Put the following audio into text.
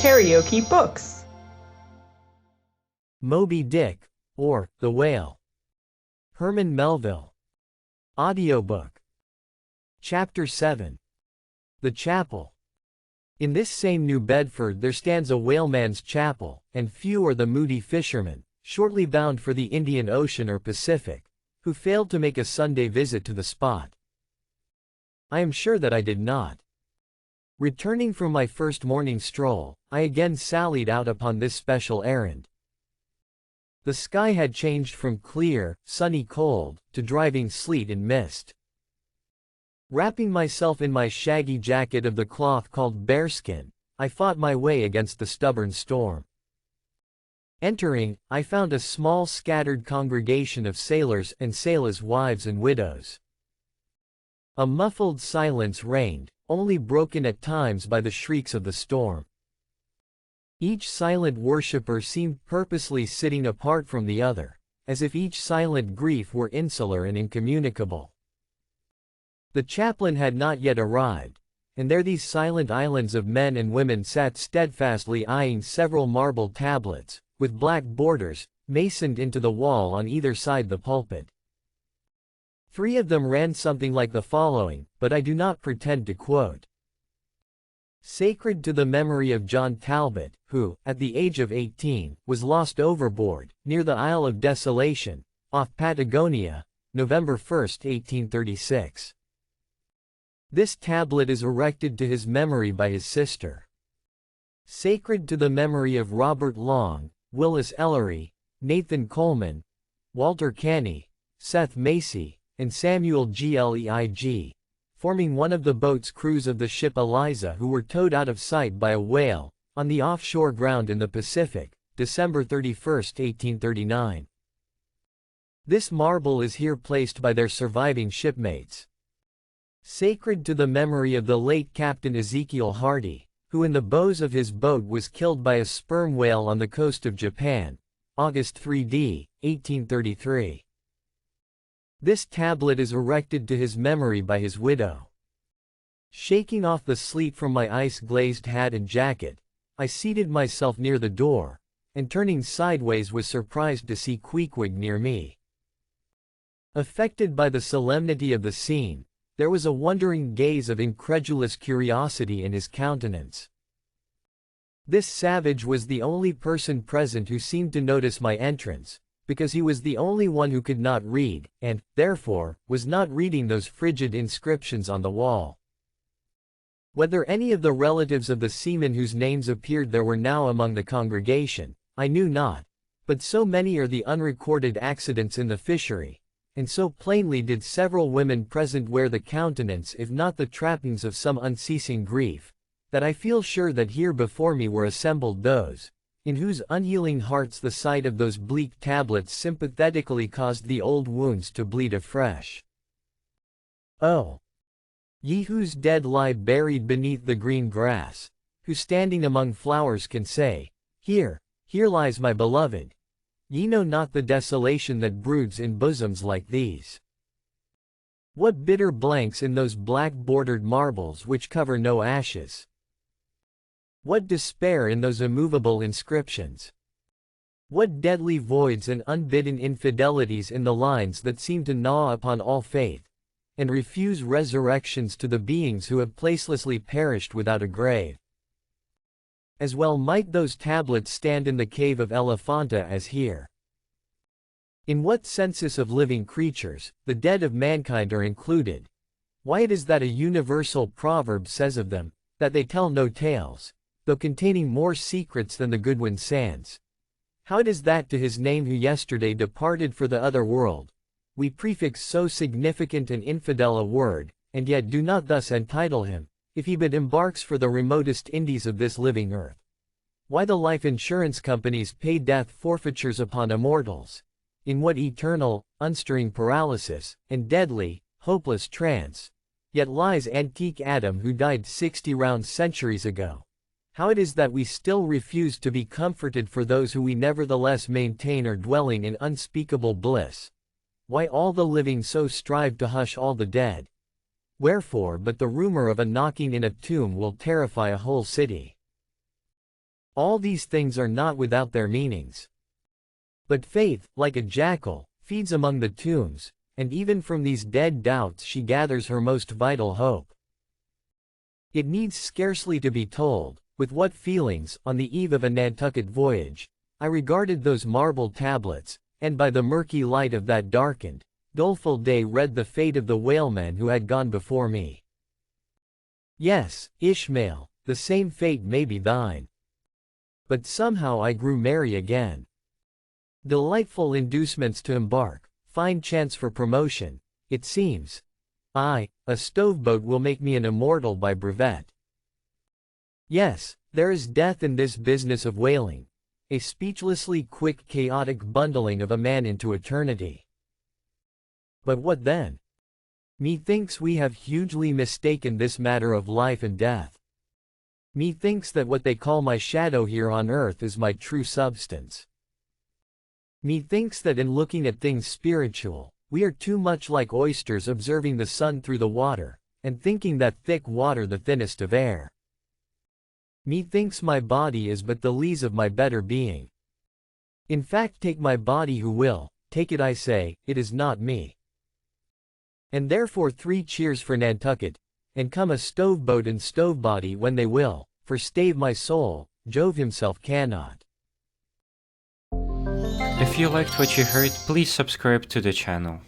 KaraokeBooks. Moby-Dick, or The Whale. Herman Melville. Audiobook. Chapter 7. The Chapel. In this same New Bedford there stands a whaleman's chapel, and few are the moody fishermen, shortly bound for the Indian Ocean or Pacific, who failed to make a Sunday visit to the spot. I am sure that I did not. Returning from my first morning stroll, I again sallied out upon this special errand. The sky had changed from clear, sunny cold, to driving sleet and mist. Wrapping myself in my shaggy jacket of the cloth called bearskin, I fought my way against the stubborn storm. Entering, I found a small scattered congregation of sailors and sailors' wives and widows. A muffled silence reigned, only broken at times by the shrieks of the storm. Each silent worshipper seemed purposely sitting apart from the other, as if each silent grief were insular and incommunicable. The chaplain had not yet arrived, and there these silent islands of men and women sat steadfastly eyeing several marble tablets, with black borders, masoned into the wall on either side the pulpit. 3 of them ran something like the following, but I do not pretend to quote. Sacred to the memory of John Talbot, who, at the age of 18, was lost overboard, near the Isle of Desolation, off Patagonia, November 1, 1836. This tablet is erected to his memory by his sister. Sacred to the memory of Robert Long, Willis Ellery, Nathan Coleman, Walter Canny, Seth Macy, and Samuel Gleig, forming one of the boat's crews of the ship Eliza, who were towed out of sight by a whale, on the offshore ground in the Pacific, December 31, 1839. This marble is here placed by their surviving shipmates. Sacred to the memory of the late Captain Ezekiel Hardy, who in the bows of his boat was killed by a sperm whale on the coast of Japan, August 3d, 1833. This tablet is erected to his memory by his widow. Shaking off the sleet from my ice-glazed hat and jacket, I seated myself near the door, and turning sideways was surprised to see Queequeg near me. Affected by the solemnity of the scene, there was a wondering gaze of incredulous curiosity in his countenance. This savage was the only person present who seemed to notice my entrance, because he was the only one who could not read, and, therefore, was not reading those frigid inscriptions on the wall. Whether any of the relatives of the seamen whose names appeared there were now among the congregation, I knew not, but so many are the unrecorded accidents in the fishery, and so plainly did several women present wear the countenance if not the trappings of some unceasing grief, that I feel sure that here before me were assembled those, in whose unhealing hearts the sight of those bleak tablets sympathetically caused the old wounds to bleed afresh. Oh! Ye whose dead lie buried beneath the green grass, who standing among flowers can say, Here, here lies my beloved. Ye know not the desolation that broods in bosoms like these. What bitter blanks in those black-bordered marbles which cover no ashes! What despair in those immovable inscriptions! What deadly voids and unbidden infidelities in the lines that seem to gnaw upon all faith, and refuse resurrections to the beings who have placelessly perished without a grave! As well might those tablets stand in the cave of Elephanta as here. In what census of living creatures, the dead of mankind are included? Why it is that a universal proverb says of them, that they tell no tales, though containing more secrets than the Goodwin sands. How it is that to his name who yesterday departed for the other world, we prefix so significant and infidel a word, and yet do not thus entitle him, if he but embarks for the remotest Indies of this living earth. Why the life insurance companies pay death forfeitures upon immortals? In what eternal, unstirring paralysis, and deadly, hopeless trance, yet lies antique Adam who died 60 round centuries ago? How it is that we still refuse to be comforted for those who we nevertheless maintain are dwelling in unspeakable bliss? Why all the living so strive to hush all the dead? Wherefore but the rumor of a knocking in a tomb will terrify a whole city? All these things are not without their meanings. But faith, like a jackal, feeds among the tombs, and even from these dead doubts she gathers her most vital hope. It needs scarcely to be told, with what feelings, on the eve of a Nantucket voyage, I regarded those marble tablets, and by the murky light of that darkened, doleful day read the fate of the whalemen who had gone before me. Yes, Ishmael, the same fate may be thine. But somehow I grew merry again. Delightful inducements to embark, fine chance for promotion, it seems. A stoveboat will make me an immortal by brevet. Yes, there is death in this business of whaling, a speechlessly quick chaotic bundling of a man into eternity. But what then? Methinks we have hugely mistaken this matter of life and death. Methinks that what they call my shadow here on earth is my true substance. Methinks that in looking at things spiritual, we are too much like oysters observing the sun through the water, and thinking that thick water the thinnest of air. Methinks my body is but the lees of my better being. In fact, take my body who will, take it I say, it is not me. And therefore 3 cheers for Nantucket, and come a stoveboat and stovebody when they will, for stave my soul, Jove himself cannot. If you liked what you heard, please subscribe to the channel.